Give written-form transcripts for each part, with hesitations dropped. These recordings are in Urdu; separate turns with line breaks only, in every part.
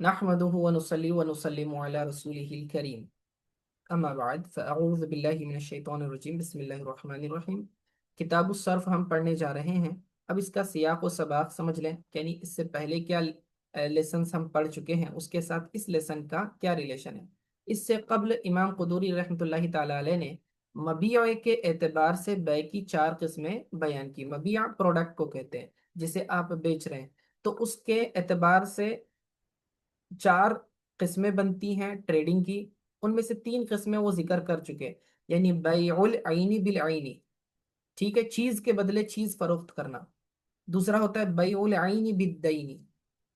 نحمده ونصلي ونسلم على رسوله الكريم اما بعد فاعوذ باللہ من الشیطان الرجیم بسم اللہ الرحمن الرحیم۔ کتاب الصرف ہم پڑھنے جا رہے ہیں۔ اب اس کا سیاق و سباق سمجھ لیں، یعنی اس سے پہلے کیا لیسنز ہم پڑھ چکے ہیں، اس کے ساتھ اس لیسن کا کیا ریلیشن ہے۔ اس سے قبل امام قدوری رحمۃ اللہ تعالی علیہ نے مبیع کے اعتبار سے بے کی 4 قسمیں بیان کی۔ مبیع پروڈکٹ کو کہتے ہیں جسے آپ بیچ رہے ہیں، تو اس کے اعتبار سے 4 قسمیں بنتی ہیں ٹریڈنگ کی۔ ان میں سے 3 قسمیں وہ ذکر کر چکے، یعنی بیع العین بالعین، ٹھیک ہے، چیز کے بدلے چیز فروخت کرنا۔ دوسرا ہوتا ہے بیع العین بالدین،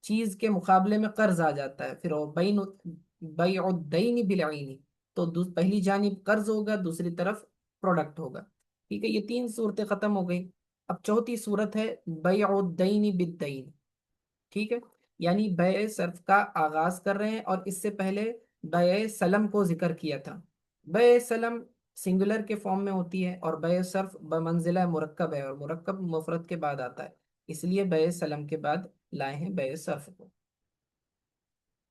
چیز کے مقابلے میں قرض آ جاتا ہے، پھر بیع الدین بالعین، تو پہلی جانب قرض ہوگا، دوسری طرف پروڈکٹ ہوگا، ٹھیک ہے۔ یہ 3 صورتیں ختم ہو گئی۔ اب چوتھی صورت ہے بیع الدین بالدین، ٹھیک ہے، یعنی بیع صرف کا آغاز کر رہے ہیں، اور اس سے پہلے بیع سلم کو ذکر کیا تھا۔ بیع سلم سنگولر کے فارم میں ہوتی ہے، اور بیع صرف بمنزلہ مرکب ہے، اور مرکب مفرد کے بعد آتا ہے، اس لیے بیع سلم کے بعد لائے ہیں بیع صرف کو۔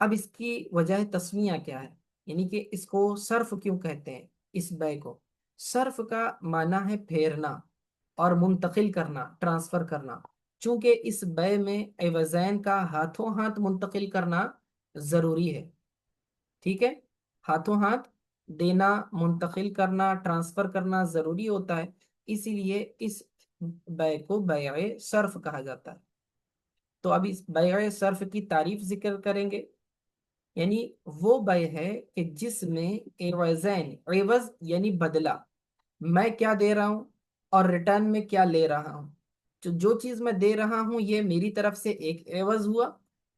اب اس کی وجہ تسمیہ کیا ہے، یعنی کہ اس کو صرف کیوں کہتے ہیں۔ اس بیع کو صرف کا معنی ہے پھیرنا اور منتقل کرنا، ٹرانسفر کرنا، چونکہ اس بیع میں عوضین کا ہاتھوں ہاتھ منتقل کرنا ضروری ہے، ٹھیک ہے، ہاتھوں ہاتھ دینا، منتقل کرنا، ٹرانسفر کرنا ضروری ہوتا ہے، اسی لیے اس بیع کو بیع صرف کہا جاتا ہے۔ تو اب اس بیع صرف کی تعریف ذکر کریں گے، یعنی وہ بیع ہے کہ جس میں عوضین، عوض یعنی بدلہ، میں کیا دے رہا ہوں اور ریٹرن میں کیا لے رہا ہوں، جو چیز میں دے رہا ہوں یہ میری طرف سے ایک عوض ہوا،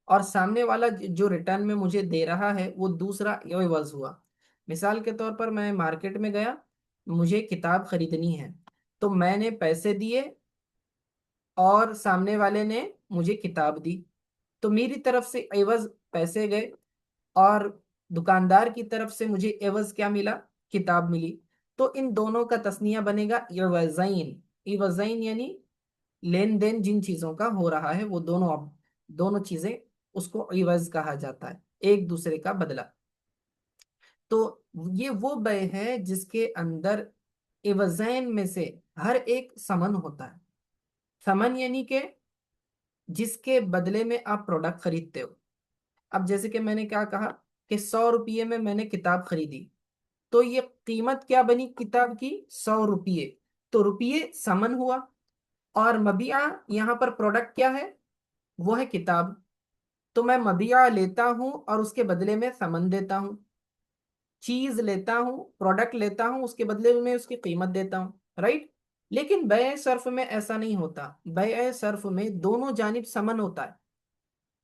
اور سامنے والا جو ریٹرن میں مجھے دے رہا ہے وہ دوسرا عوض ہوا۔ مثال کے طور پر میں مارکیٹ میں گیا، مجھے کتاب خریدنی ہے، تو میں نے پیسے دیے اور سامنے والے نے مجھے کتاب دی، تو میری طرف سے عوض پیسے گئے، اور دکاندار کی طرف سے مجھے عوض کیا ملا، کتاب ملی۔ تو ان دونوں کا تسنیہ بنے گا عوضین۔ عوضین یعنی لین دین جن چیزوں کا ہو رہا ہے، وہ دونوں چیزیں، اس کو عوض کہا جاتا ہے، ایک دوسرے کا بدلہ۔ تو یہ وہ بیع ہے جس کے اندر عوضین میں سے ہر ایک ثمن ہوتا ہے۔ ثمن یعنی کہ جس کے بدلے میں آپ پروڈکٹ خریدتے ہو۔ اب جیسے کہ میں نے کیا کہا کہ 100 روپیے میں نے کتاب خریدی، تو یہ قیمت کیا بنی کتاب کی، 100 روپیے، تو روپیے ثمن ہوا، اور مبیع یہاں پر پروڈکٹ کیا ہے، وہ ہے کتاب، تو میں مبیع لیتا ہوں اور اس کے بدلے میں ثمن دیتا ہوں، چیز لیتا ہوں، پروڈکٹ لیتا ہوں، اس کے بدلے میں اس کی قیمت دیتا ہوں، رائٹ۔ لیکن بیع صرف میں ایسا نہیں ہوتا، بیع صرف میں دونوں جانب ثمن ہوتا ہے،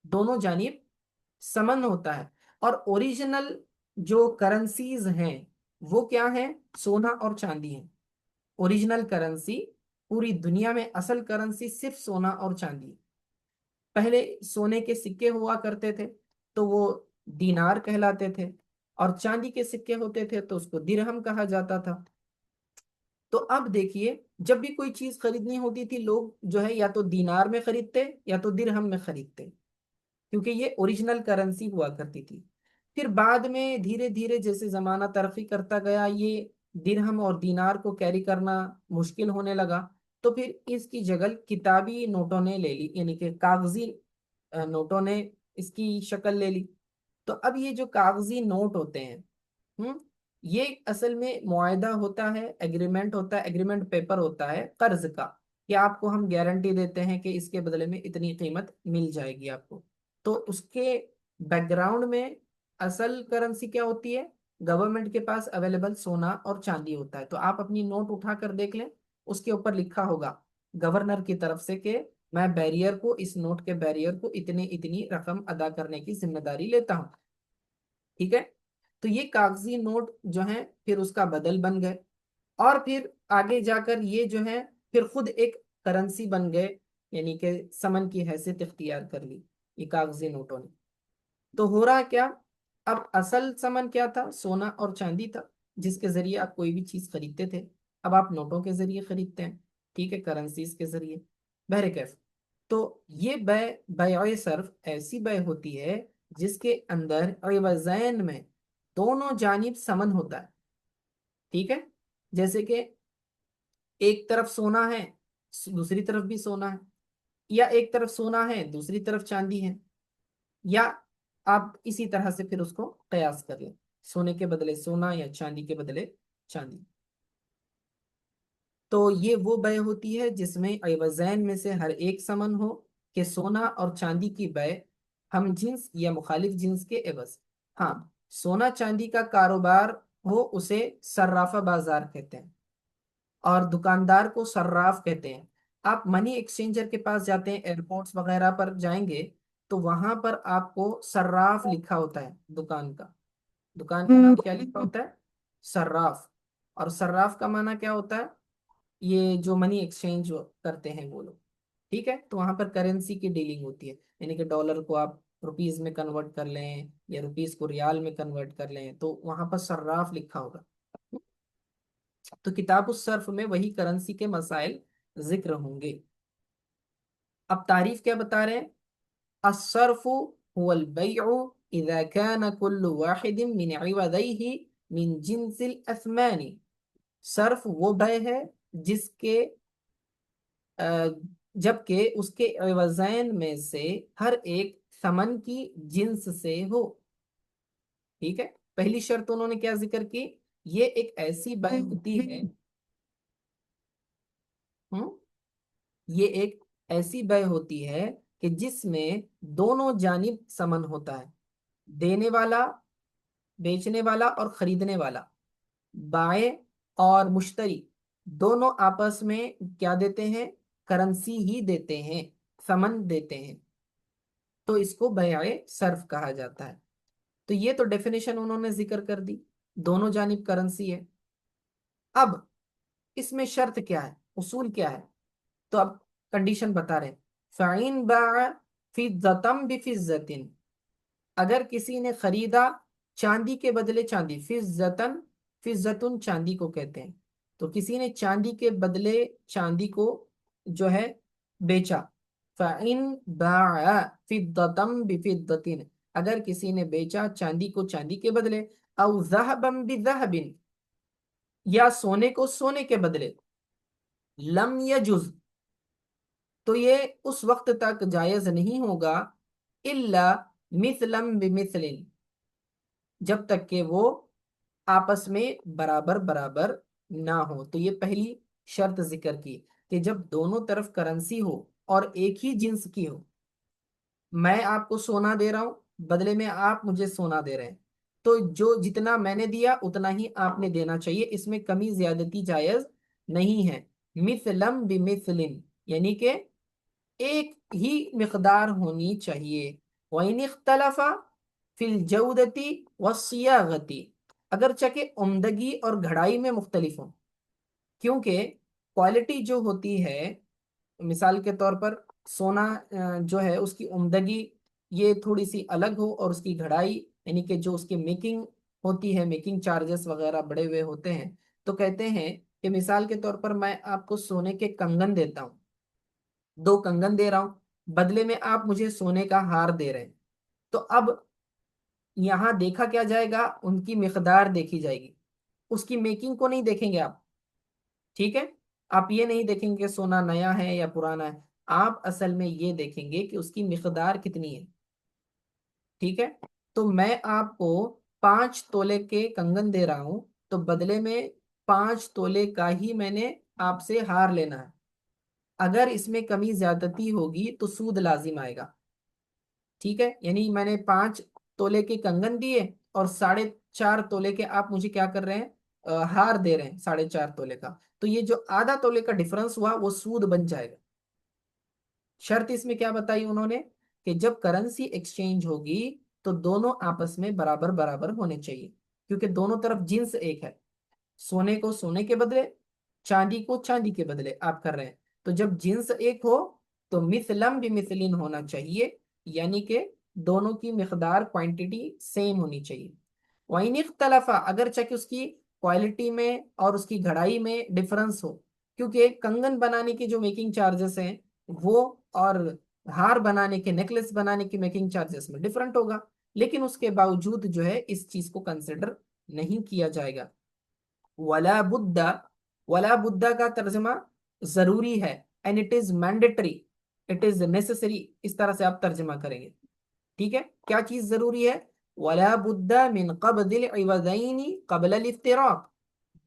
دونوں جانب ثمن ہوتا ہے، اور اوریجنل جو کرنسیز ہیں وہ کیا ہیں، سونا اور چاندی ہیں۔ اوریجنل کرنسی، پوری دنیا میں اصل کرنسی صرف سونا اور چاندی ہے۔ پہلے سونے کے سکے ہوا کرتے تھے تو وہ دینار کہلاتے تھے، اور چاندی کے سکے ہوتے تھے تو اس کو درہم کہا جاتا تھا۔ تو اب دیکھیے، جب بھی کوئی چیز خریدنی ہوتی تھی، لوگ جو ہے یا تو دینار میں خریدتے یا تو درہم میں خریدتے، کیونکہ یہ اوریجنل کرنسی ہوا کرتی تھی۔ پھر بعد میں دھیرے دھیرے جیسے زمانہ ترقی کرتا گیا، یہ درہم اور دینار کو کیری کرنا مشکل ہونے لگا، تو پھر اس کی جگہ کتابی نوٹوں نے لے لی، یعنی کہ کاغذی نوٹوں نے اس کی شکل لے لی۔ تو اب یہ جو کاغذی نوٹ ہوتے ہیں، یہ اصل میں معاہدہ ہوتا ہے، ایگریمنٹ ہوتا ہے، ایگریمنٹ پیپر ہوتا ہے قرض کا، کہ آپ کو ہم گارنٹی دیتے ہیں کہ اس کے بدلے میں اتنی قیمت مل جائے گی آپ کو۔ تو اس کے بیک گراؤنڈ میں اصل کرنسی کیا ہوتی ہے، گورنمنٹ کے پاس اویلیبل سونا اور چاندی ہوتا ہے۔ تو آپ اپنی نوٹ اٹھا کر دیکھ لیں، اس کے اوپر لکھا ہوگا گورنر کی طرف سے کہ میں بیریئر کو، اس نوٹ کے بیریئر کو اتنی رقم ادا کرنے کی ذمہ داری لیتا ہوں، ٹھیک ہے۔ تو یہ کاغذی نوٹ جو ہیں پھر اس کا بدل بن گئے، اور پھر آگے جا کر یہ جو ہے پھر خود ایک کرنسی بن گئے، یعنی کہ ثمن کی حیثیت اختیار کر لی یہ کاغذی نوٹوں نے۔ تو ہو رہا کیا، اب اصل ثمن کیا تھا، سونا اور چاندی تھا، جس کے ذریعے آپ کوئی بھی چیز خریدتے تھے۔ اب آپ نوٹوں کے ذریعے خریدتے ہیں، ٹھیک ہے، کرنسیز کے ذریعے، بہرکیف۔ تو یہ بیع صرف ایسی بیع ہوتی ہے جس کے اندر عوضین میں دونوں جانب سمن ہوتا ہے. ٹھیک ہے، جیسے کہ ایک طرف سونا ہے دوسری طرف بھی سونا ہے، یا ایک طرف سونا ہے دوسری طرف چاندی ہے، یا آپ اسی طرح سے پھر اس کو قیاس کر لیں، سونے کے بدلے سونا یا چاندی کے بدلے چاندی. تو یہ وہ بے ہوتی ہے جس میں عوضین میں سے ہر ایک سمن ہو، کہ سونا اور چاندی کی بے ہم جنس یا مخالف جنس کے عوض. ہاں، سونا چاندی کا کاروبار ہو اسے صرافہ بازار کہتے ہیں، اور دکاندار کو صراف کہتے ہیں. آپ منی ایکسچینجر کے پاس جاتے ہیں، ایئرپورٹس وغیرہ پر جائیں گے تو وہاں پر آپ کو صراف لکھا ہوتا ہے. دکان کا نام کیا لکھا ہوتا ہے؟ صراف. اور صراف کا معنی کیا ہوتا ہے؟ یہ جو منی ایکسچینج کرتے ہیں وہ لوگ. ٹھیک ہے، تو وہاں پر کرنسی کی ڈیلنگ ہوتی ہے، یعنی کہ ڈالر کو آپ روپیز میں کنورٹ کر لیں یا روپیز کو ریال میں کنورٹ کر لیں، تو وہاں پر صراف لکھا ہوگا. تو کتاب الصرف میں وہی کرنسی کے مسائل ذکر ہوں گے. اب تعریف کیا بتا رہے ہیں؟ الصرف هو البيع اذا كان كل واحد من عوضيه من جنس الاثمان. صرف وہ بے ہے جس کے جبکہ اس کے عوضین میں سے ہر ایک ثمن کی جنس سے ہو. ٹھیک ہے، پہلی شرط انہوں نے کیا ذکر کی؟ یہ ایک ایسی بے ہوتی ہے، یہ ایک ایسی بے ہوتی ہے کہ جس میں دونوں جانب سمن ہوتا ہے، دینے والا، بیچنے والا اور خریدنے والا، بائع اور مشتری دونوں آپس میں کیا دیتے ہیں؟ کرنسی ہی دیتے ہیں، ثمن دیتے ہیں. تو اس کو بیع صرف کہا جاتا ہے. تو یہ تو ڈیفینیشن انہوں نے ذکر کر دی، دونوں جانب کرنسی ہے. اب اس میں شرط کیا ہے، اصول کیا ہے؟ تو اب کنڈیشن بتا رہے ہیں. فَإِن بَاعَ فِضَّةً بِفِضَّةٍ، اگر کسی نے خریدا چاندی کے بدلے چاندی، فِضَّةً، فِضَّةٌ چاندی کو کہتے ہیں، تو کسی نے چاندی کے بدلے چاندی کو جو ہے بیچا. فَإِن بَاعَ فِضَّةً بِفِضَّةٍ، اگر کسی نے بیچا چاندی کو چاندی کے بدلے، او ذهبًا بذهب، یا سونے کو سونے کے بدلے، لم یجز، تو یہ اس وقت تک جائز نہیں ہوگا، الا مثلا بمثل، جب تک کہ وہ آپس میں برابر برابر نہ ہو. تو یہ پہلی شرط ذکر کی کہ جب دونوں طرف کرنسی ہو اور ایک ہی جنس کی ہو. میں آپ کو سونا دے رہا ہوں، بدلے میں آپ مجھے سونا دے رہے ہیں، تو جو جتنا میں نے دیا اتنا ہی آپ نے دینا چاہیے، اس میں کمی زیادتی جائز نہیں ہے. مثلم بمثل، یعنی کہ ایک ہی مقدار ہونی چاہیے. وَإِنِ اخْتَلَفَ فِي الْجَوْدَةِ وَالصِّيَاغَةِ، اگرچہ کہ عمدگی اور گھڑائی میں مختلف ہوں، کیونکہ کوالٹی جو ہوتی ہے، مثال کے طور پر سونا جو ہے اس کی عمدگی یہ تھوڑی سی الگ ہو، اور اس کی گھڑائی یعنی کہ جو اس کی میکنگ ہوتی ہے، میکنگ چارجز وغیرہ بڑے ہوئے ہوتے ہیں. تو کہتے ہیں کہ مثال کے طور پر میں آپ کو سونے کے کنگن دیتا ہوں، 2 کنگن دے رہا ہوں، بدلے میں آپ مجھے سونے کا ہار دے رہے ہیں. تو اب یہاں دیکھا کیا جائے گا؟ ان کی مقدار دیکھی جائے گی، اس کی میکنگ کو نہیں دیکھیں گے آپ. ٹھیک ہے، آپ یہ نہیں دیکھیں گے کہ سونا نیا ہے یا پرانا ہے، آپ اصل میں یہ دیکھیں گے کہ اس کی مقدار کتنی ہے. ٹھیک ہے، تو میں آپ کو 5 تولے کے کنگن دے رہا ہوں، تو بدلے میں 5 تولے کا ہی میں نے آپ سے ہار لینا ہے. اگر اس میں کمی زیادتی ہوگی تو سود لازم آئے گا. ٹھیک ہے، یعنی میں نے 5 تولے کے کنگن دیے اور 4.5 تولے کے آپ مجھے کیا کر رہے ہیں؟ ہار دے رہے ہیں 4.5 تولے کا. تو یہ جو آدھا تولے کا ڈفرنس ہوا وہ سود بن جائے گا. شرط اس میں کیا بتائی انہوں نے؟ کہ جب کرنسی ایکسچینج ہوگی تو دونوں آپس میں برابر برابر ہونے چاہیے، کیونکہ دونوں طرف جنس ایک ہے. سونے کو سونے کے بدلے، چاندی کو چاندی کے بدلے آپ کر رہے ہیں. تو جب جنس ایک ہو تو مثلم بمثلین ہونا چاہیے، یعنی کہ دونوں کی مقدار کوانٹٹی سیم ہونی چاہیے. وَإِنِ اخْتَلَفَ، اگرچہ کہ اس کی کوالٹی میں اور اس کی گھڑائی میں ڈفرنس ہو، کیونکہ کنگن بنانے کی جو میکنگ چارجز ہیں وہ اور ہار بنانے کے، نیکلس بنانے کی میکنگ چارجز میں ڈفرنٹ ہوگا. لیکن اس کے باوجود جو ہے اس چیز کو کنسیڈر نہیں کیا جائے گا. ولا بدہ، ولا بدہ کا ترجمہ ضروری ہے، and it is mandatory, it is necessary, اس طرح سے آپ ترجمہ کریں گے. ٹھیک ہے، کیا چیز ضروری ہے؟ ولا بد من قبض العوضین قبل الافتراق،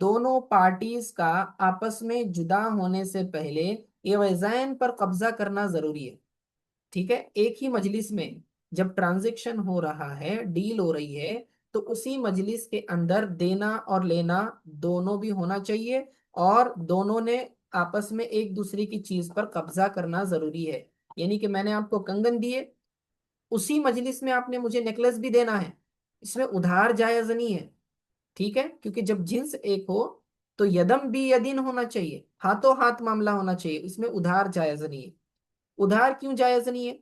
دونوں پارٹیز کا آپس میں جدا ہونے سے پہلے عوضین پر قبضہ کرنا ضروری ہے. ٹھیک ہے، ایک ہی مجلس میں جب ٹرانزیکشن ہو رہا ہے، ڈیل ہو رہی ہے، تو اسی مجلس کے اندر دینا اور لینا دونوں بھی ہونا چاہیے، اور دونوں نے آپس میں ایک دوسرے کی چیز پر قبضہ کرنا ضروری ہے. یعنی کہ میں نے آپ کو کنگن دیے، اسی مجلس میں آپ نے مجھے نیکلس بھی دینا ہے، اس میں ادھار جائز نہیں ہے. ٹھیک ہے، کیونکہ جب جنس ایک ہو تو یدم بھی یدین ہونا چاہیے، ہاتھوں ہاتھ معاملہ ہونا چاہیے، اس میں ادھار جائز نہیں ہے. ادھار کیوں جائز نہیں ہے؟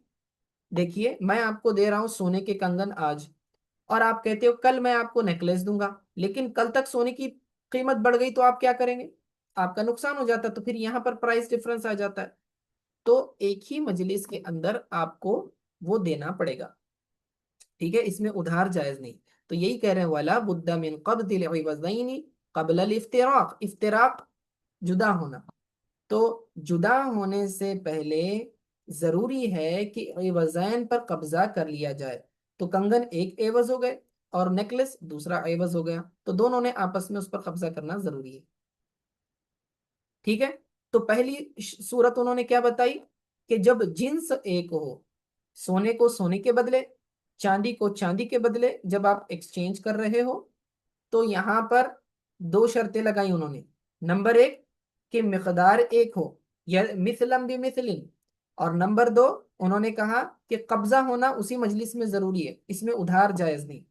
دیکھیے، میں آپ کو دے رہا ہوں سونے کے کنگن آج، اور آپ کہتے ہو کل میں آپ کو نیکلس دوں گا، لیکن کل تک سونے کی قیمت بڑھ گئی تو آپ کیا کریں گے؟ آپ کا نقصان ہو جاتا، تو پھر یہاں پر پرائس ڈفرنس آ جاتا ہے. تو ایک ہی مجلس کے اندر آپ کو وہ دینا پڑے گا. ٹھیک ہے، اس میں ادھار جائز نہیں. تو یہی کہہ رہے ہیں وَلَا بُدَّ مِن قَبْضِ الْعِوَضَيْنِ قَبْلَ الْإِفْتِرَاقِ، افتراق جدا ہونا. تو جدا ہونے سے پہلے ضروری ہے کہ عوضین پر قبضہ کر لیا جائے. تو کنگن ایک عوض ہو گئے اور نیکلس دوسرا عوض ہو گیا، تو دونوں نے آپس میں اس پر قبضہ کرنا ضروری ہے. ٹھیک ہے، تو پہلی صورت انہوں نے کیا بتائی کہ جب جنس ایک ہو، سونے کو سونے کے بدلے، چاندی کو چاندی کے بدلے جب آپ ایکسچینج کر رہے ہو، تو یہاں پر دو شرطیں لگائی انہوں نے. نمبر ایک کہ مقدار ایک ہو، یا مثلم بمثل، اور نمبر دو انہوں نے کہا کہ قبضہ ہونا اسی مجلس میں ضروری ہے، اس میں ادھار جائز نہیں.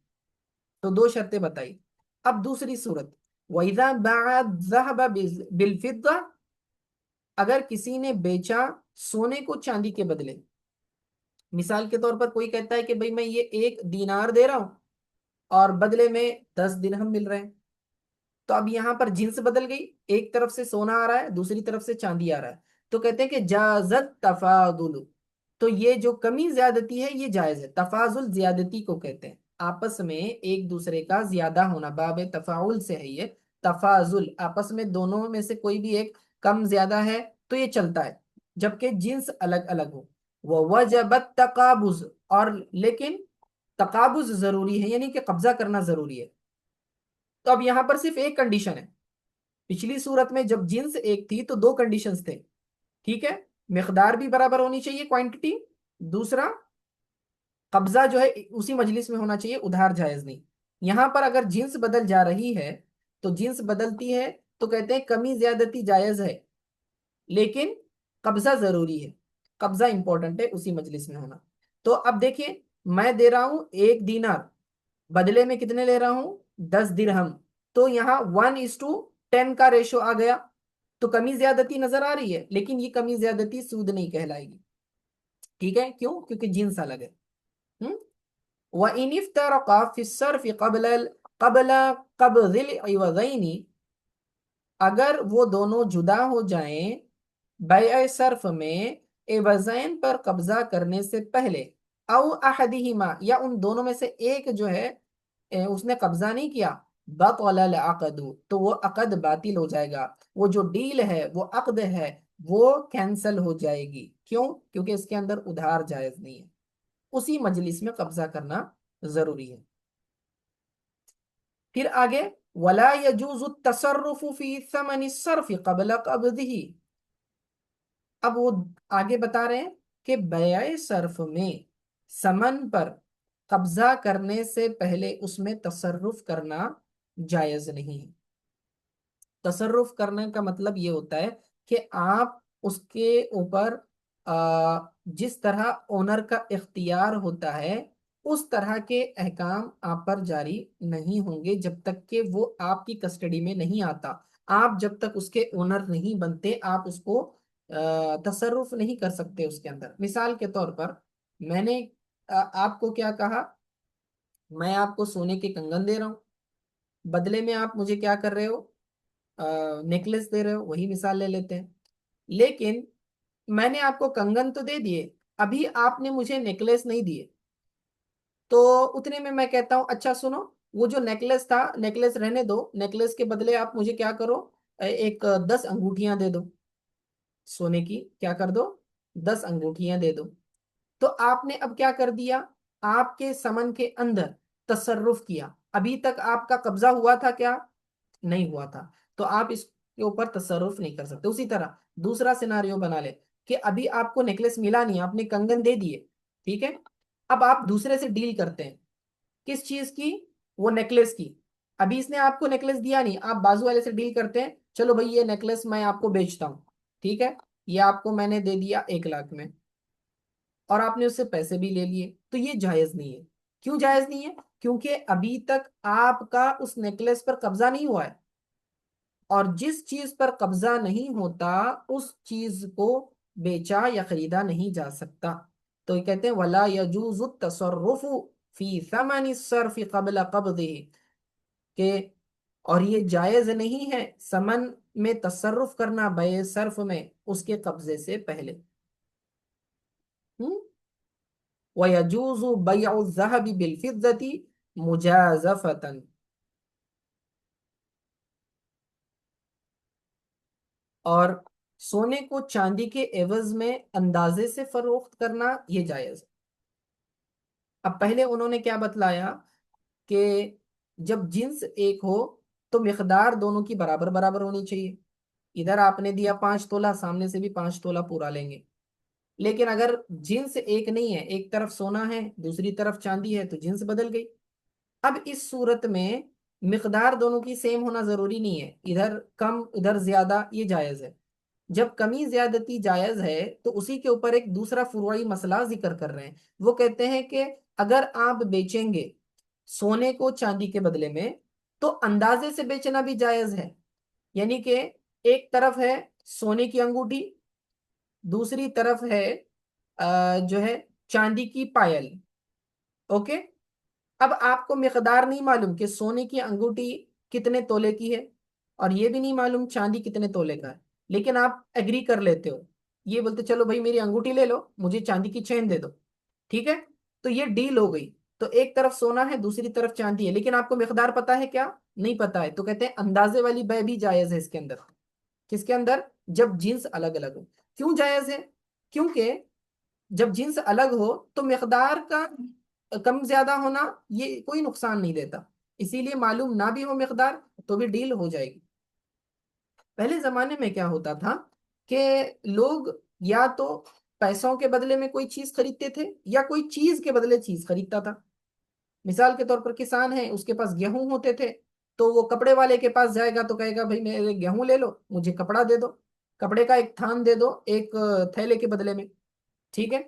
تو دو شرطیں بتائی. اب دوسری صورت، وَإِذَا بَاعَ الذَّهَبَ بِالْفِضَّةِ، اگر کسی نے بیچا سونے کو چاندی کے بدلے. مثال کے طور پر کوئی کہتا ہے کہ بھئی میں یہ 1 دینار دے رہا ہوں اور بدلے میں 10 درہم مل رہے ہیں. تو اب یہاں پر جنس بدل گئی، ایک طرف سے سونا آ رہا ہے، دوسری طرف سے چاندی آ رہا ہے. تو کہتے ہیں کہ جازت تفاضل، تو یہ جو کمی زیادتی ہے یہ جائز ہے. تفاضل زیادتی کو کہتے ہیں، آپس میں ایک دوسرے کا زیادہ ہونا، باب تفاعل سے ہے یہ. تفاضل آپس میں دونوں میں سے کوئی بھی ایک کم زیادہ ہے تو یہ چلتا ہے، جبکہ جنس الگ الگ ہو. وَوَجَبَ التَّقَابُضُ، اور لیکن تقابض ضروری ہے، یعنی کہ قبضہ کرنا ضروری ہے. تو اب یہاں پر صرف ایک کنڈیشن ہے. پچھلی صورت میں جب جنس ایک تھی تو دو کنڈیشنز تھے. ٹھیک ہے، مقدار بھی برابر ہونی چاہیے، کوانٹٹی، دوسرا قبضہ جو ہے اسی مجلس میں ہونا چاہیے، ادھار جائز نہیں. یہاں پر اگر جنس بدل جا رہی ہے تو جنس بدلتی ہے تو کہتے ہیں کمی زیادتی جائز ہے، لیکن قبضہ ضروری ہے، قبضہ امپورٹنٹ ہے اسی مجلس میں ہونا. تو اب دیکھیں، میں دے رہا ہوں 1 دینار، بدلے میں کتنے لے رہا ہوں؟ 10 درہم. تو یہاں 1:10 کا ریشو آ گیا، تو کمی زیادتی نظر آ رہی ہے، لیکن یہ کمی زیادتی سود نہیں کہلائے گی. ٹھیک ہے، کیوں؟ کیونکہ جنس الگ ہے. وَإِنِ افْتَرَقَا فِي الصَّرْفِ قَبْلَ قَبْضِ الْعِوَضَيْنِ، اگر وہ دونوں جدا ہو جائیں بیع صرف میں عوضین پر قبضہ کرنے سے پہلے، او احدہما، یا ان دونوں میں سے ایک جو ہے اس نے قبضہ نہیں کیا، بطل العقد، تو وہ عقد باطل ہو جائے گا، وہ جو ڈیل ہے، وہ عقد ہے، وہ کینسل ہو جائے گی. کیوں؟ کیونکہ اس کے اندر ادھار جائز نہیں ہے، اسی مجلس میں قبضہ کرنا ضروری ہے. پھر آگے ولا يجوز التصرف في ثمن الصرف قبل قبضه، اب وہ آگے بتا رہے ہیں کہ بیع صرف میں ثمن پر قبضہ کرنے سے پہلے اس میں تصرف کرنا جائز نہیں ہے. تصرف کرنے کا مطلب یہ ہوتا ہے کہ آپ اس کے اوپر جس طرح اونر کا اختیار ہوتا ہے اس طرح کے احکام آپ پر جاری نہیں ہوں گے جب تک کہ وہ آپ کی کسٹڈی میں نہیں آتا. آپ جب تک اس کے اونر نہیں بنتے آپ اس کو تصرف نہیں کر سکتے اس کے اندر. مثال کے طور پر میں نے آپ کو کیا کہا، میں آپ کو سونے کے کنگن دے رہا ہوں، بدلے میں آپ مجھے کیا کر رہے ہو؟ نیکلس دے رہے ہو. وہی مثال لے لیتے ہیں. لیکن میں نے آپ کو کنگن تو دے دیے، ابھی آپ نے مجھے نیکلس نہیں دیے. تو اتنے میں کہتا ہوں اچھا سنو، وہ جو نیکلس تھا نیکلس رہنے دو، نیکلس کے بدلے آپ مجھے کیا کرو، ایک 10 انگوٹھیاں دے دو سونے کی، کیا کر دو، 10 انگوٹھیاں دے دو۔ تو آپ نے اب کیا کر دیا، آپ کے سمن کے اندر تصرف کیا، ابھی تک آپ کا قبضہ ہوا تھا کیا، نہیں ہوا تھا، تو آپ اس کے اوپر تصرف نہیں کر سکتے۔ اسی طرح دوسرا سیناریو بنا لے کہ ابھی آپ کو نیکلس ملا نہیں، آپ نے کنگن دے دیے، ٹھیک ہے، اب آپ دوسرے سے ڈیل کرتے ہیں، کس چیز کی، وہ نیکلس کی، ابھی اس نے آپ کو نیکلس دیا نہیں، آپ بازو والے سے ڈیل کرتے ہیں، چلو بھائی یہ نیکلس میں آپ کو بیچتا ہوں، ٹھیک ہے، یہ آپ کو میں نے دے دیا 1 لاکھ میں، اور آپ نے اس سے پیسے بھی لے لیے، تو یہ جائز نہیں ہے۔ کیوں جائز نہیں ہے؟ کیونکہ ابھی تک آپ کا اس نیکلس پر قبضہ نہیں ہوا ہے، اور جس چیز پر قبضہ نہیں ہوتا اس چیز کو بیچا یا خریدا نہیں جا سکتا۔ تو یہ کہتے ہیں وَلَا يَجُوزُ التَّصَرُّفُ فِي ثَمَنِ الصَّرْفِ قَبْلَ قَبْضِهِ، کہ اور یہ جائز نہیں ہے سمن میں تصرف کرنا بے صرف میں اس کے قبضے سے پہلے۔ وَيَجُوزُ بَيْعُ الذَّهَبِ بِالْفِضَّةِ مُجَازَفَةً، اور سونے کو چاندی کے عوض میں اندازے سے فروخت کرنا یہ جائز ہے۔ اب پہلے انہوں نے کیا بتلایا کہ جب جنس ایک ہو تو مقدار دونوں کی برابر برابر ہونی چاہیے، ادھر آپ نے دیا 5 تولہ، سامنے سے بھی 5 تولہ پورا لیں گے، لیکن اگر جنس ایک نہیں ہے، ایک طرف سونا ہے دوسری طرف چاندی ہے، تو جنس بدل گئی۔ اب اس صورت میں مقدار دونوں کی سیم ہونا ضروری نہیں ہے، ادھر کم ادھر زیادہ یہ جائز ہے۔ جب کمی زیادتی جائز ہے تو اسی کے اوپر ایک دوسرا فروعی مسئلہ ذکر کر رہے ہیں، وہ کہتے ہیں کہ اگر آپ بیچیں گے سونے کو چاندی کے بدلے میں تو اندازے سے بیچنا بھی جائز ہے، یعنی کہ ایک طرف ہے سونے کی انگوٹھی، دوسری طرف ہے جو ہے چاندی کی پائل، اوکے، اب آپ کو مقدار نہیں معلوم کہ سونے کی انگوٹھی کتنے تولے کی ہے، اور یہ بھی نہیں معلوم چاندی کتنے تولے کا ہے، لیکن آپ ایگری کر لیتے ہو، یہ بولتے چلو بھائی میری انگوٹھی لے لو، مجھے چاندی کی چین دے دو، ٹھیک ہے، تو یہ ڈیل ہو گئی، تو ایک طرف سونا ہے دوسری طرف چاندی ہے، لیکن آپ کو مقدار پتا ہے کیا، نہیں پتا ہے، تو کہتے ہیں اندازے والی بے بھی جائز ہے اس کے اندر، کس کے اندر، جب جنس الگ الگ ہو۔ کیوں جائز ہے؟ کیونکہ جب جنس الگ ہو تو مقدار کا کم زیادہ ہونا یہ کوئی نقصان نہیں دیتا، اسی لیے معلوم نہ بھی ہو مقدار تو بھی ڈیل ہو جائے گی۔ پہلے زمانے میں کیا ہوتا تھا کہ لوگ یا تو پیسوں کے بدلے میں کوئی چیز خریدتے تھے یا کوئی چیز کے بدلے چیز خریدتا تھا۔ مثال کے طور پر کسان ہے، اس کے پاس گیہوں ہوتے تھے، تو وہ کپڑے والے کے پاس جائے گا تو کہے گا بھائی میرے گیہوں لے لو، مجھے کپڑا دے دو، کپڑے کا ایک تھان دے دو ایک تھیلے کے بدلے میں، ٹھیک ہے،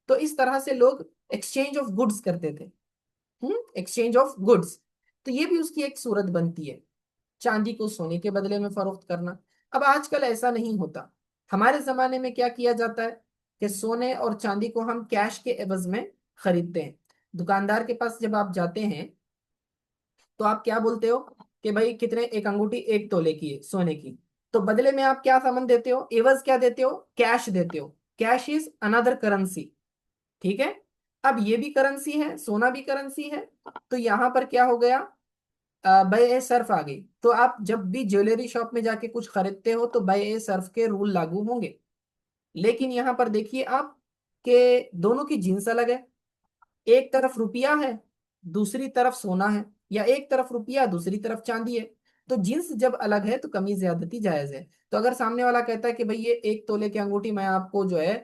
تو اس طرح سے لوگ ایکسچینج آف گڈز کرتے تھے، ایکسچینج آف گڈز، تو یہ بھی اس کی ایک صورت بنتی ہے، چاندی کو سونے کے بدلے میں فروخت کرنا۔ اب آج کل ایسا نہیں ہوتا، ہمارے زمانے میں کیا کیا جاتا ہے کہ سونے اور چاندی کو ہم کیش کے عوض میں خریدتے ہیں۔ دکاندار کے پاس جب آپ جاتے ہیں تو آپ کیا بولتے ہو کہ بھائی کتنے، ایک انگوٹھی 1 تولے کی ہے سونے کی، تو بدلے میں آپ کیا سامان دیتے ہو، عوض کیا دیتے ہو، کیش دیتے ہو، کیش از اندر کرنسی، ٹھیک ہے، اب یہ بھی کرنسی ہے سونا بھی کرنسی ہے، تو یہاں پر کیا ہو گیا، بیع صرف آ گئی، تو آپ جب بھی جیولری شاپ میں جا کے کچھ خریدتے ہو تو بیع صرف کے رول لاگو ہوں گے، لیکن یہاں پر دیکھیے آپ کہ دونوں کی جنس الگ ہے، ایک طرف روپیہ ہے دوسری طرف سونا ہے، یا ایک طرف روپیہ دوسری طرف چاندی ہے، تو جنس جب الگ ہے تو کمی زیادتی جائز ہے۔ تو اگر سامنے والا کہتا ہے کہ بھئی یہ 1 تولے کی انگوٹھی میں آپ کو جو ہے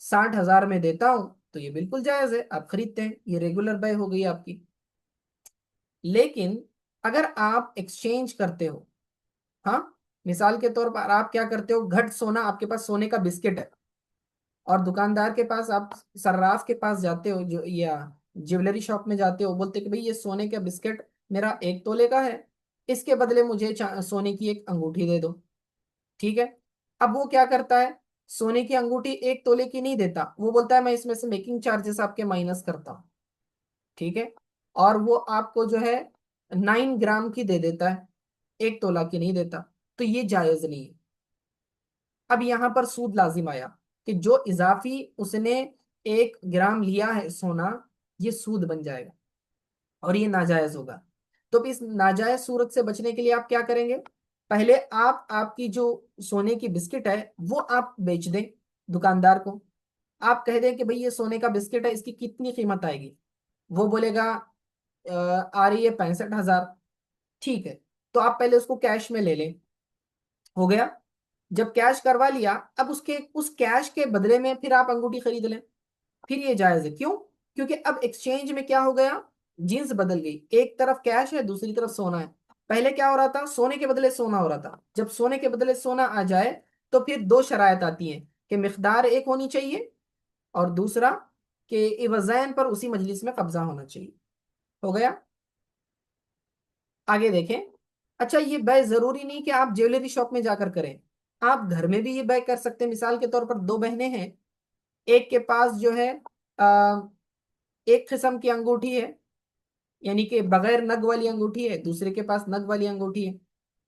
60,000 میں دیتا ہوں، تو یہ بالکل جائز ہے، آپ خریدتے ہیں، یہ ریگولر بے ہو گئی آپ کی۔ لیکن اگر آپ ایکسچینج کرتے ہو، ہاں، مثال کے طور پر آپ کیا کرتے ہو، گھٹ سونا، آپ کے پاس سونے کا بسکٹ ہے، اور دکاندار کے پاس آپ صراف کے پاس جاتے ہو جو یا جیولری شاپ میں جاتے ہو، بولتے کہ بھئی یہ سونے کا بسکٹ میرا 1 تولے کا ہے، اس کے بدلے مجھے سونے کی ایک انگوٹھی دے دو، ٹھیک ہے، اب وہ کیا کرتا ہے، سونے کی انگوٹھی 1 تولے کی نہیں دیتا، وہ بولتا ہے میں اس میں سے میکنگ چارجز آپ کے مائنس کرتا ہوں، ٹھیک ہے، اور وہ آپ کو جو ہے 9 گرام کی دے دیتا ہے، 1 تولہ کی نہیں دیتا، تو یہ جائز نہیں ہے۔ اب یہاں پر سود لازم آیا کہ جو اضافی اس نے 1 گرام لیا ہے سونا، یہ سود بن جائے گا اور یہ ناجائز ہوگا۔ تو اس ناجائز صورت سے بچنے کے لیے آپ کیا کریں گے؟ پہلے آپ کی جو سونے کی بسکٹ ہے وہ آپ بیچ دیں دکاندار کو۔ آپ کہہ دیں کہ بھئی یہ سونے کا بسکٹ ہے، اس کی کتنی قیمت آئے گی؟ وہ بولے گا آ رہی ہے 65,000۔ ٹھیک ہے، تو آپ پہلے اس کو کیش میں لے لیں۔ ہو گیا؟ جب کیش کروا لیا، اب اس کیش کے بدلے میں پھر آپ انگوٹھی خرید لیں، پھر یہ جائز ہے۔ کیوں؟ کیونکہ اب ایکسچینج میں کیا ہو گیا؟ جنس بدل گئی، ایک طرف کیش ہے، دوسری طرف سونا ہے۔ پہلے کیا ہو رہا تھا؟ سونے کے بدلے سونا ہو رہا تھا۔ جب سونے کے بدلے سونا آ جائے تو پھر دو شرائط آتی ہیں کہ مقدار ایک ہونی چاہیے، اور دوسرا کہ عوضین پر اسی مجلس میں قبضہ ہونا چاہیے۔ ہو گیا؟ آگے دیکھیں۔ اچھا، یہ بے ضروری نہیں کہ آپ جیولری شاپ میں جا کر کریں، آپ گھر میں بھی یہ بے کر سکتے ہیں۔ مثال کے طور پر دو بہنیں ہیں، ایک کے پاس جو ہے ایک قسم کی انگوٹھی ہے، یعنی کہ بغیر نگ والی انگوٹھی ہے، دوسرے کے پاس نگ والی انگوٹھی ہے۔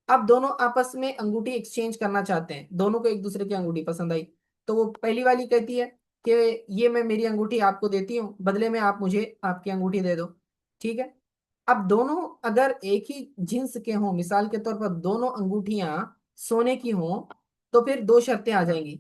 اب دونوں آپس میں انگوٹھی ایکسچینج کرنا چاہتے ہیں، دونوں کو ایک دوسرے کی انگوٹھی پسند آئی، تو وہ پہلی والی کہتی ہے کہ یہ میں میری انگوٹھی آپ کو دیتی ہوں، بدلے میں آپ مجھے آپ کی انگوٹھی دے دو۔ ٹھیک ہے؟ اب دونوں اگر ایک ہی جنس کے ہوں، مثال کے طور پر دونوں انگوٹھیاں سونے کی ہوں، تو پھر دو شرطیں آ جائیں گی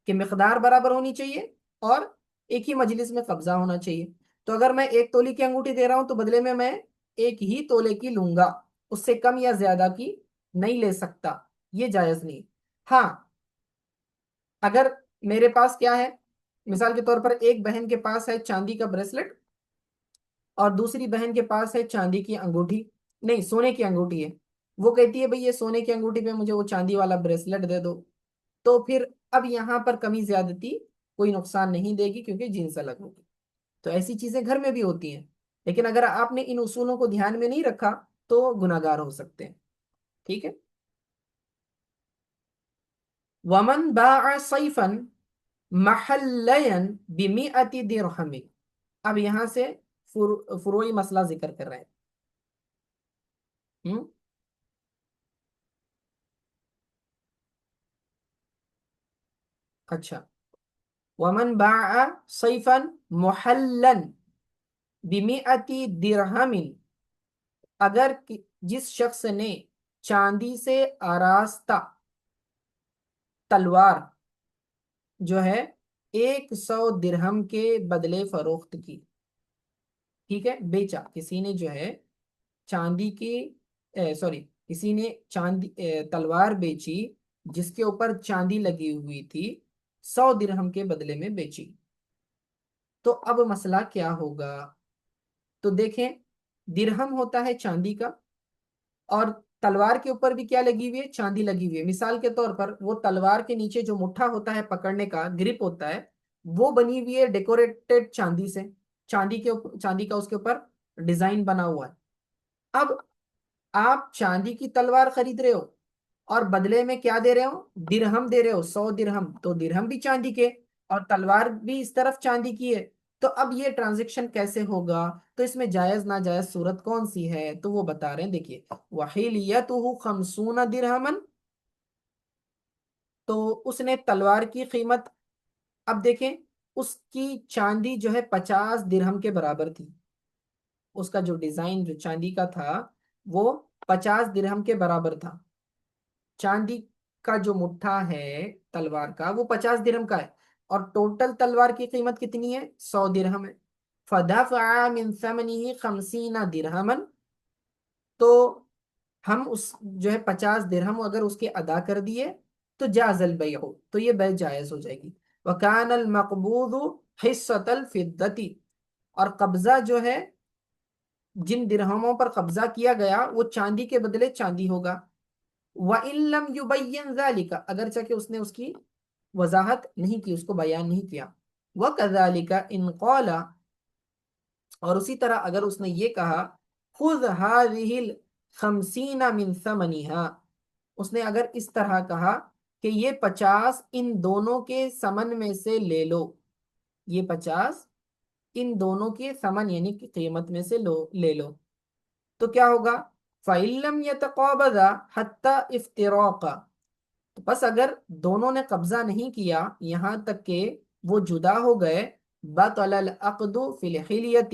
کہ مقدار برابر ہونی چاہیے اور ایک ہی مجلس میں قبضہ ہونا چاہیے۔ تو اگر میں ایک تولے کی انگوٹھی دے رہا ہوں تو بدلے میں ایک ہی تولے کی لوں گا، اس سے کم یا زیادہ کی نہیں لے سکتا، یہ جائز نہیں۔ ہاں، اگر میرے پاس کیا ہے، مثال کے طور پر ایک بہن کے پاس ہے چاندی کا بریسلٹ اور دوسری بہن کے پاس ہے چاندی کی انگوٹھی، نہیں سونے کی انگوٹھی ہے، وہ کہتی ہے بھئی یہ سونے کی انگوٹھی پہ مجھے وہ چاندی والا بریسلٹ دے دو، تو پھر اب یہاں پر کمی زیادتی کوئی نقصان نہیں دے گی کیونکہ جنس الگ ہوگی۔ تو ایسی چیزیں گھر میں بھی ہوتی ہیں، لیکن اگر آپ نے ان اصولوں کو دھیان میں نہیں رکھا تو گناہ گار ہو سکتے ہیں۔ ٹھیک ہے؟ ومن باع صیفا محلیا بمئة درہم، اب یہاں سے فروعی مسئلہ ذکر کر رہے ہیں۔ ہم؟ اچھا، ومن باع صیفا محلا بمئة درہم، اگر جس شخص نے چاندی سے آراستہ تلوار جو ہے 100 درہم کے بدلے فروخت کی، ٹھیک ہے، بیچا، کسی نے جو ہے چاندی کی سوری کسی نے چاندی تلوار بیچی جس کے اوپر چاندی لگی ہوئی تھی، 100 درہم کے بدلے میں بیچی، تو اب مسئلہ کیا ہوگا؟ تو دیکھیں، درہم ہوتا ہے چاندی کا، اور تلوار کے اوپر بھی کیا لگی ہوئی ہے؟ چاندی لگی ہوئی ہے۔ مثال کے طور پر وہ تلوار کے نیچے جو مٹھا ہوتا ہے پکڑنے کا، گرپ ہوتا ہے، وہ بنی ہوئی ہے ڈیکوریٹڈ چاندی سے، چاندی کا اس کے اوپر ڈیزائن بنا ہوا ہے۔ اب آپ چاندی کی تلوار خرید رہے ہو اور بدلے میں کیا دے رہے ہو؟ درہم دے رہے ہو، 100 درہم، تو درہم بھی چاندی کے اور تلوار بھی اس طرف چاندی کی ہے، تو اب یہ ٹرانزیکشن کیسے ہوگا؟ تو اس میں جائز ناجائز صورت کون سی ہے؟ تو وہ بتا رہے ہیں، دیکھیے، وَحِلْيَتُهُ 50 درہمن، تو اس نے تلوار کی قیمت، اب دیکھیں اس کی چاندی جو ہے 50 درہم کے برابر تھی، اس کا جو ڈیزائن جو چاندی کا تھا وہ 50 درہم کے برابر تھا۔ چاندی کا جو مٹھا ہے تلوار کا وہ 50 درہم کا ہے، اور ٹوٹل تلوار کی قیمت کتنی ہے؟ 100 درہم ہے۔ فَدَفَعَ مِن ثَمَنِهِ 50 درہمن، تو ہم اس جو ہے 50 درہم اگر اس کے ادا کر دیے تو جاز البیع، تو یہ بیع جائز ہو جائے گی۔ وَكَانَ الْمَقْبُوضُ حِصَّةَ الْفِضَّةِ، اور قبضہ جو ہے جن درہموں پر قبضہ کیا گیا وہ چاندی کے بدلے چاندی ہوگا۔ وَإِن لَمْ يُبَيِّنْ ذَلِكَ، اگرچہ کہ اس نے اس کی وضاحت نہیں کی، اس کو بیان نہیں کیا۔ وَكَذَلِكَ إِنْ قَالَ، اور اسی طرح اگر اس نے یہ کہا خُذْ هَذِهِ الْخَمْسِينَ مِنْ ثَمَنِهَا، اس نے اگر اس طرح کہا کہ یہ 50 ان دونوں کے ثمن میں سے لے لو، یہ 50 ان دونوں کے ثمن یعنی کہ قیمت میں سے لے لو، تو کیا ہوگا؟ فَإِن لَمْ يَتَقَابَضَا حَتَّى افْتِرَاقًا، تو بس اگر دونوں نے قبضہ نہیں کیا یہاں تک کہ وہ جدا ہو گئے، بَطَلَ الْعَقْدُ فِي الْحِلْيَةِ،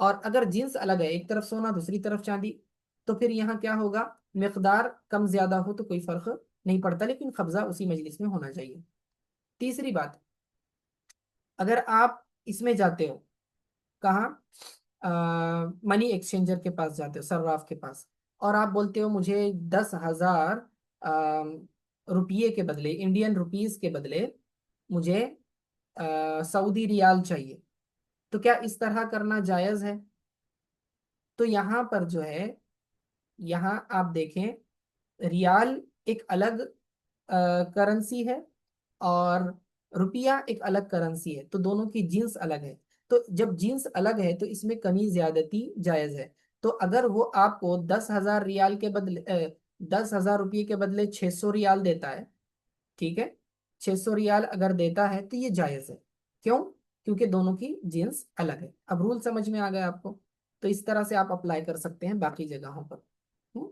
اور اگر جنس الگ ہے، ایک طرف سونا دوسری طرف چاندی، تو پھر یہاں کیا ہوگا، مقدار کم زیادہ ہو تو کوئی فرق نہیں پڑتا، لیکن قبضہ اسی مجلس میں ہونا چاہیے۔ تیسری بات، اگر آپ اس میں جاتے ہو، کہاں، منی ایکسچینجر کے پاس جاتے ہو، صراف کے پاس، اور آپ بولتے ہو مجھے 10,000 روپیے کے بدلے، انڈین روپیز کے بدلے مجھے سعودی ریال چاہیے، تو کیا اس طرح کرنا جائز ہے؟ تو یہاں پر جو ہے، یہاں آپ دیکھیں، ریال ایک الگ کرنسی ہے، اور روپیہ ایک الگ کرنسی ہے، تو دونوں کی جنس الگ ہے۔ تو جب جنس الگ ہے تو اس میں کمی زیادتی جائز ہے۔ تو اگر وہ آپ کو 10,000 ریال کے بدلے 10,000 روپئے کے بدلے 600 ریال دیتا ہے، ٹھیک ہے، 600 ریال اگر دیتا ہے تو یہ جائز ہے۔ کیوں؟ کیونکہ دونوں کی جنس الگ ہے۔ اب رول سمجھ میں آ گیا آپ کو؟ تو اس طرح سے آپ اپلائی کر سکتے ہیں باقی جگہوں پر۔ ہوں؟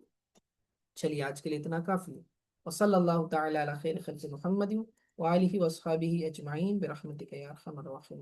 چلیے آج کے لیے اتنا کافی ہے۔ وصلی اللہ تعالی علی خیر خلق محمد وآلہ وصحبہ اجمعین برحمتک یا ارحم الراحمین۔